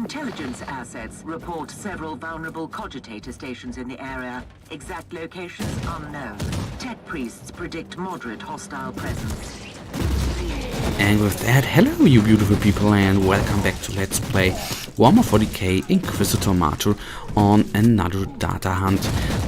Intelligence assets report several vulnerable cogitator stations in the area. Exact locations unknown. Tech priests predict moderate hostile presence. And with that, hello you beautiful people and welcome back to Let's Play Warhammer 40k Inquisitor Martyr on another data hunt.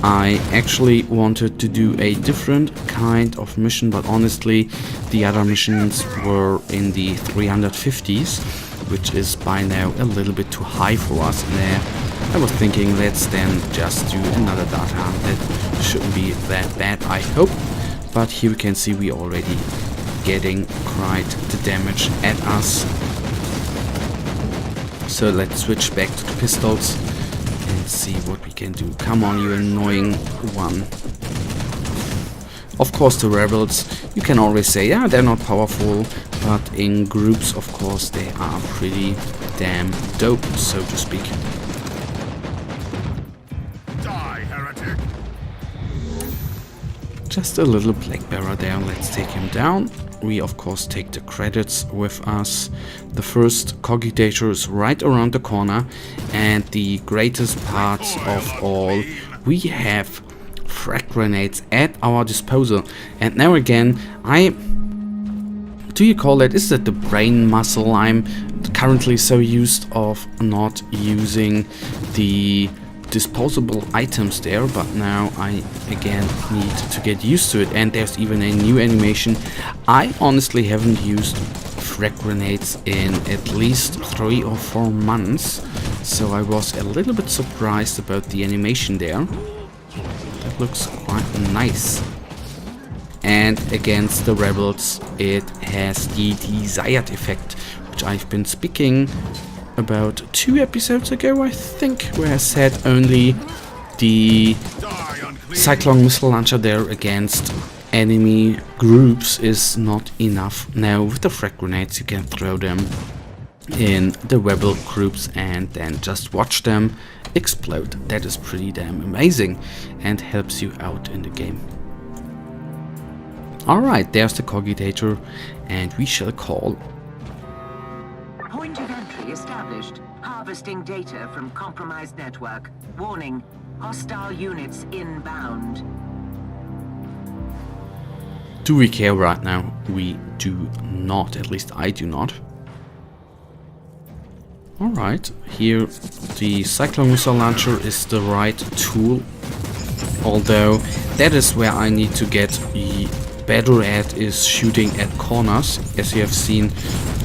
I actually wanted to do a different kind of mission, but honestly the other missions were in the 350s, which is by now a little bit too high for us. And I was thinking, let's then just do another data hunt. That shouldn't be that bad, I hope. But here we can see we already getting quite the damage at us. So let's switch back to the pistols and see what we can do. Come on, you annoying one. Of course the rebels, you can always say, yeah, they're not powerful, but in groups of course they are pretty damn dope, so to speak. Die, heretic. Just a little black bearer there, let's take him down. We of course take the credits with us. The first cogitator is right around the corner, and the greatest part of all, we have frag grenades at our disposal. And now again, do you call it, is that the brain muscle? I'm currently so used of not using the disposable items there, but now I again need to get used to it. And there's even a new animation. I honestly haven't used frag grenades in at least 3 or 4 months, so I was a little bit surprised about the animation there. That looks quite nice. And against the rebels it has the desired effect, which I've been speaking about 2 episodes ago, I think, where I said only the cyclone missile launcher there against enemy groups is not enough. Now with the frag grenades you can throw them in the rebel groups and then just watch them explode. That is pretty damn amazing and helps you out in the game. Alright, there's the cogitator, and we shall call. Point of entry established. Harvesting data from compromised network. Warning, hostile units inbound. Do we care right now? We do not, at least I do not. Alright, here the cyclone missile launcher is the right tool, although that is where I need to get better at, is shooting at corners. As you have seen,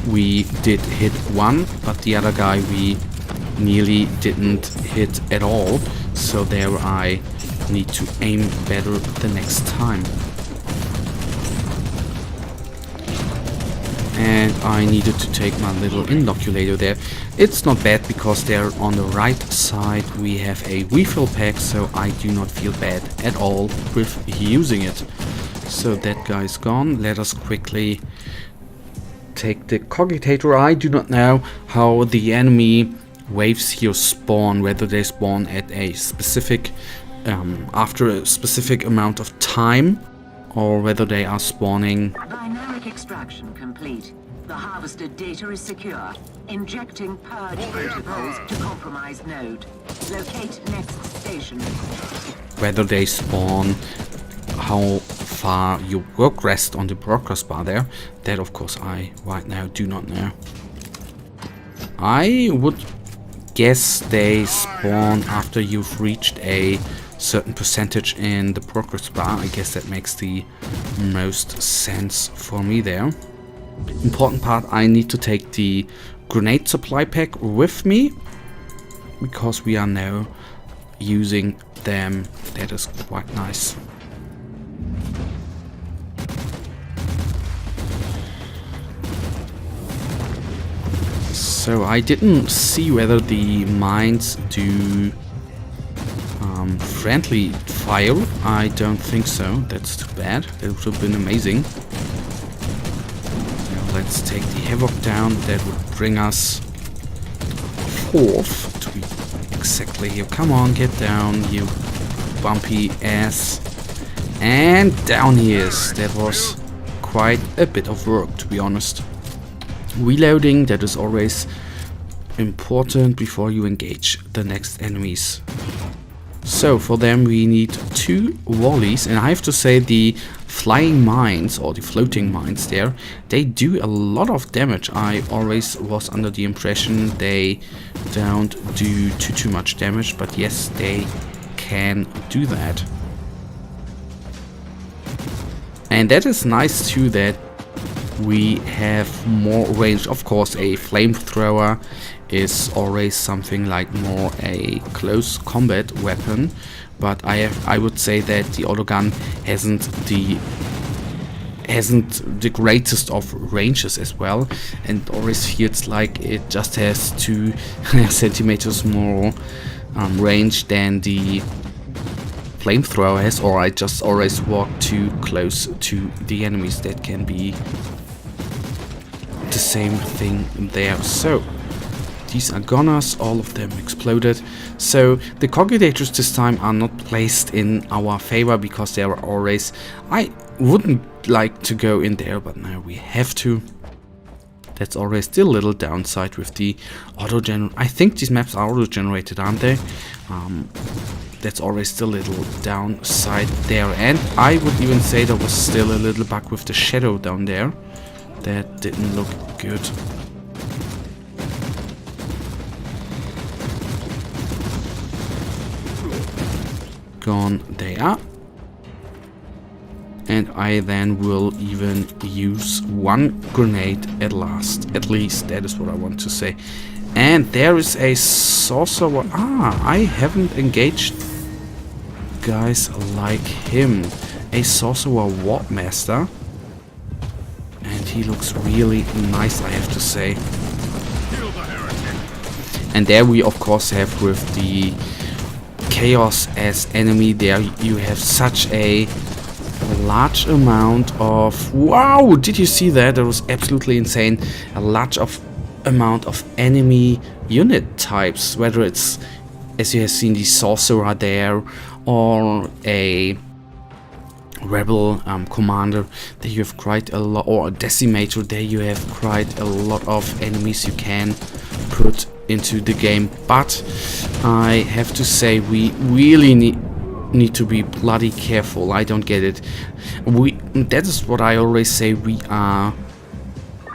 we did hit one, but the other guy we nearly didn't hit at all, so there I need to aim better the next time. And I needed to take my little inoculator there. It's not bad because there on the right side we have a refill pack, so I do not feel bad at all with using it. So that guy's gone. Let us quickly take the cogitator. I do not know how the enemy waves here spawn, whether they spawn at a specific after a specific amount of time, or whether they are spawning. Dynamic extraction complete. The harvested data is secure. Injecting purge protocols to compromised node. Locate next station. Whether they spawn, how far you progressed on the progress bar there, that of course I right now do not know. I would guess they spawn after you've reached a certain percentage in the progress bar. I guess that makes the most sense for me there. Important part, I need to take the grenade supply pack with me, because we are now using them. That is quite nice. So I didn't see whether the mines do friendly fire. I don't think so. That's too bad. That would have been amazing. Now let's take the Havoc down. That would bring us 4th to be exactly here. Come on, get down, you bumpy ass. And down he is. That was quite a bit of work, to be honest. Reloading, that is always important before you engage the next enemies. So for them we need 2 volleys, and I have to say the flying mines or the floating mines there, they do a lot of damage. I always was under the impression they don't do too much damage, but yes, they can do that. And that is nice too, that we have more range. Of course, a flamethrower is always something like more a close combat weapon, but I would say that the autogun hasn't the greatest of ranges as well, and always feels like it just has 2 centimeters more range than the flamethrower has, or I just always walk too close to the enemies. That can be the same thing there. So these are gunners, all of them exploded. So the cogitators this time are not placed in our favor because they are always... I wouldn't like to go in there, but now we have to. That's always still a little downside with the auto-gen... I think these maps are auto-generated, aren't they? That's always still a little downside there. And I would even say there was still a little bug with the shadow down there. That didn't look good. Gone they are. And I then will even use 1 grenade at least that is what I want to say. And there is a sorcerer. I haven't engaged guys like him. A sorcerer Warmaster. And he looks really nice, I have to say. And there we of course have with the Chaos as enemy, there you have such a large amount of... Wow! Did you see that? That was absolutely insane. A large amount of enemy unit types, whether it's, as you have seen, the sorcerer there, or a rebel commander. There you have quite a lot, or a decimator. There you have quite a lot of enemies you can put into the game, but I have to say we really need to be bloody careful. I don't get it. That is what I always say. We are...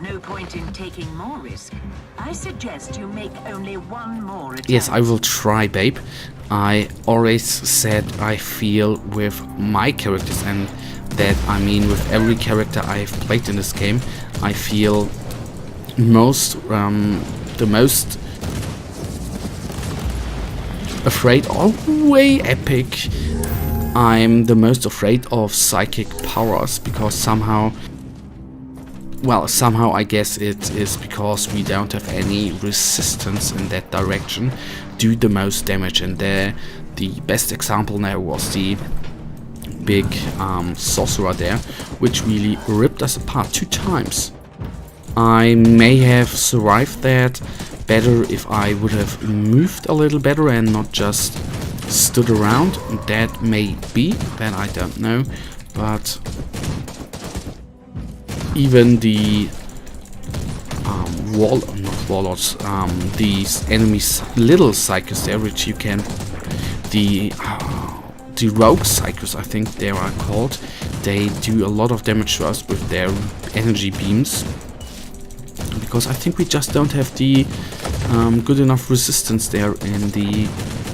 No point in taking more risk. I suggest you make only 1 more attempt. Yes, I will try, babe. I always said I feel with my characters, and that I mean with every character I've played in this game, I feel the most afraid, way epic. I'm the most afraid of psychic powers, because somehow I guess it is because we don't have any resistance in that direction, do the most damage. And the best example now was the big sorcerer there, which really ripped us apart 2 times. I may have survived that better if I would have moved a little better and not just stood around. That may be, that I don't know, but even the not warlords, these enemies, little psychos there, which you can, the rogue psychos, I think they are called, they do a lot of damage to us with their energy beams, because I think we just don't have the good enough resistance there in the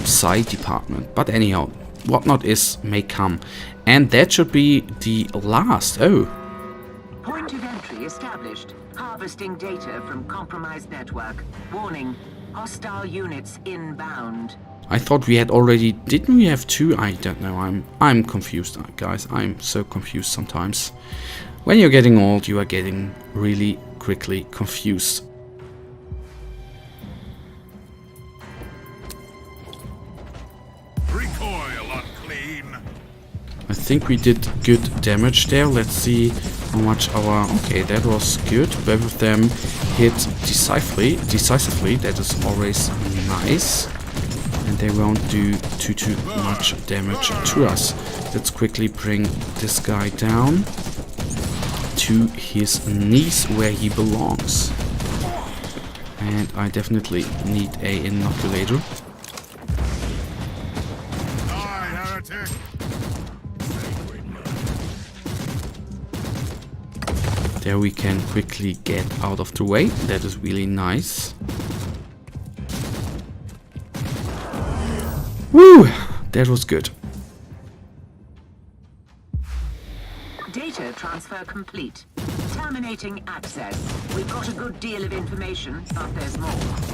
psi department. But anyhow, what not is may come, and that should be the last. Point of entry established. Harvesting data from compromised network. Warning, hostile units inbound. I thought we had already... Didn't we have 2? I don't know. I'm confused, guys. I'm so confused sometimes. When you're getting old, you are getting really quickly confused. Recoil unclean. I think we did good damage there. Let's see how much our... Okay, that was good. Both of them hit decisively. That is always nice. And they won't do too much damage to us. Let's quickly bring this guy down to his knees where he belongs. And I definitely need a inoculator. Die, heretic! There we can quickly get out of the way. That is really nice. Woo! That was good. Data transfer complete. Terminating access. We've got a good deal of information, but there's more.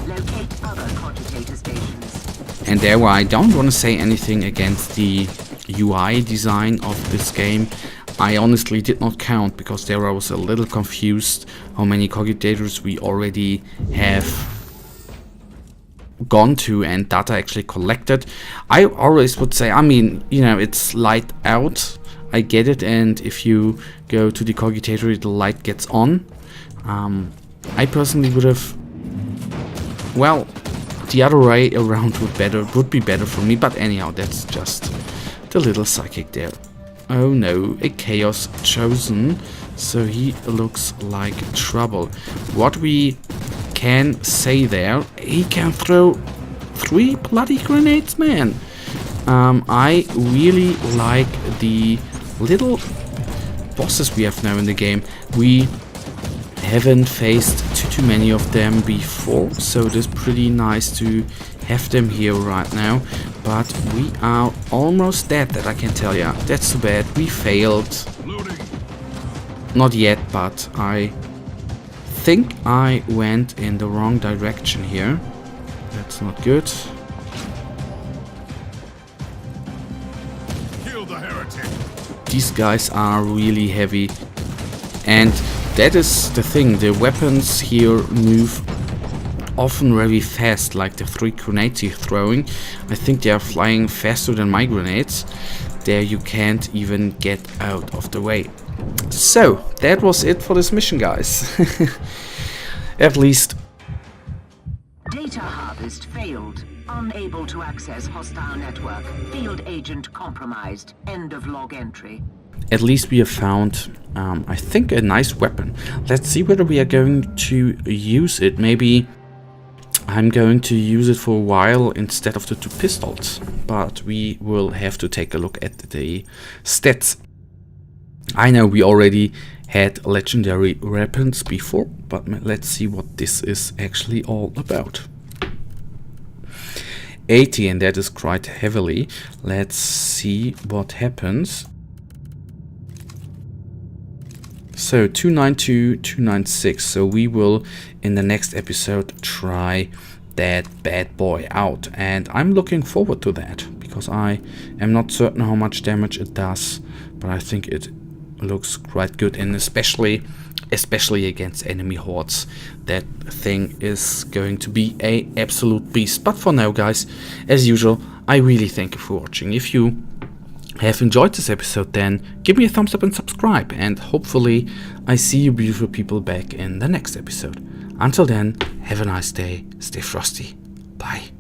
Locate other cogitator stations. And there I don't want to say anything against the UI design of this game. I honestly did not count because there I was a little confused how many cogitators we already have gone to and data actually collected. I always would say, I mean, you know, it's light out. I get it, and if you go to the cogitator, the light gets on. I personally would have, well, the other way around would be better for me. But anyhow, that's just the little psychic there. Oh no, a chaos chosen, so he looks like trouble. What we can say there, he can throw 3 bloody grenades, man. I really like the little bosses we have now in the game. We haven't faced too many of them before, so it is pretty nice to have them here right now. But we are almost dead, that I can tell ya. That's too bad. We failed. Not yet, but I think I went in the wrong direction here. That's not good. Kill the heretic! These guys are really heavy. And that is the thing. The weapons here move often very fast, like the 3 grenades you're throwing. I think they are flying faster than my grenades. There you can't even get out of the way. So, that was it for this mission, guys. At least. Data harvest failed. Unable to access hostile network. Field agent compromised. End of log entry. At least we have found, I think, a nice weapon. Let's see whether we are going to use it. Maybe I'm going to use it for a while instead of the 2 pistols. But we will have to take a look at the stats. I know we already had legendary weapons before, but let's see what this is actually all about. 80, and that is quite heavily. Let's see what happens. So 292, 296. So we will in the next episode try that bad boy out, and I'm looking forward to that because I am not certain how much damage it does, but I think it looks quite good, and especially against enemy hordes, that thing is going to be a absolute beast. But for now, guys, as usual, I really thank you for watching. If you have enjoyed this episode, then give me a thumbs up and subscribe, and hopefully I see you beautiful people back in the next episode. Until then, have a nice day, stay frosty, bye.